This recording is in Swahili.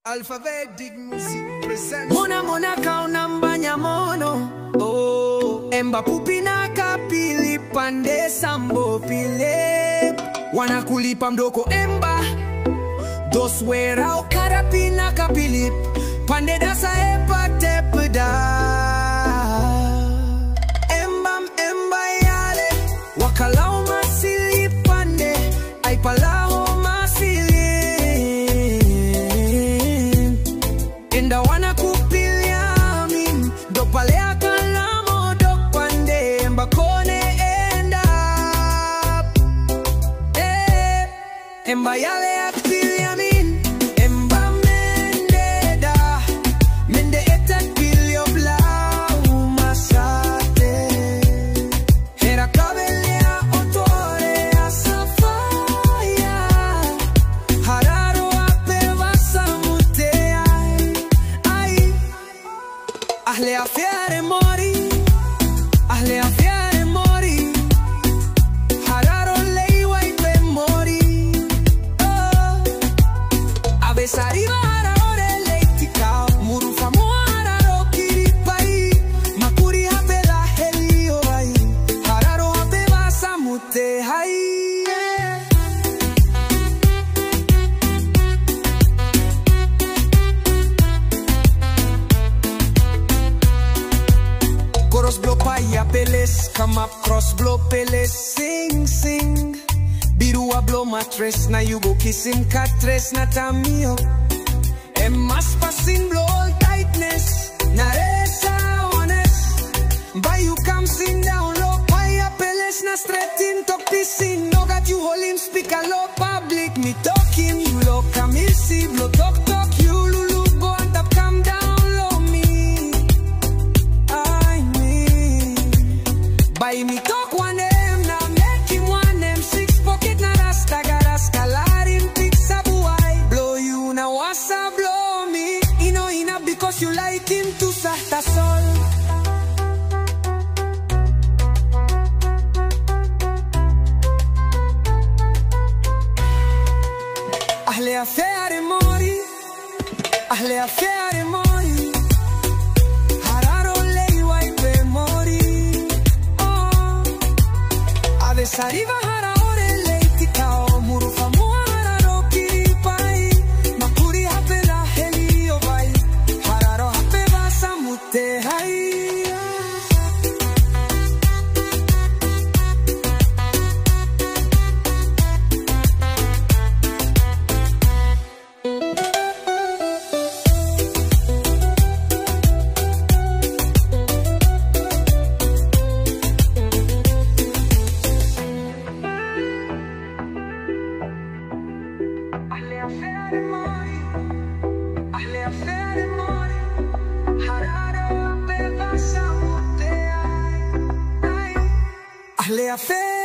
Alphabetic Music presents Mona kauna mbanya mono. Oh, emba pupi na kapili pande sambo pile. Wanakulipa mdoko emba. Doswera ukarapi na kapili. Pande dasa epa tepeda. Emba yale. Wakalao masili pande. Aipalao masili. Enda wanakupilia min. Dopalea kalamo dopande. Emba kone enda. Emba yale apilia min. Emba mendeda. Mende eta pilio blau masate. Hera kabelea otore asafaya. Hararo apeva samute ai. Ahle a fiare mori. Ahle a fiare mori. Hararo leiwa ipe mori. Avesariva harare leitika. Muru famu hararo kiripai. Makuri hapela helio ai. Hararo hapeva samute hai. Cross blow paya peles, come up cross blow peles, sing sing. Birua blow mattress, na you go kissing catres na tamio. And mas passing blow all tightness, na resa honest. By you come sing down low, paya peles na straight in talk pissing. No got you hold him speak a low public, me talking you low kamisi blow talk you lulu go and up come down low me. By me talk one them, now make him one them. Six pocket na rasta, gotta scalar him pizza boy. Blow you now, wasa blow me. Ina because you like him to sahta sol. Ahle a fiare mori. Ahle a fiare mori. Hararo leiwa ipe mori. Avesariva harare leitika. Muru famu hararo kiripai. Makuri hapela helio vai. Hararo hapeva samute hai. Ahle a fiare mori. Ahle a fiare mori. Hararo hapeva samute hai. Ahle a fiare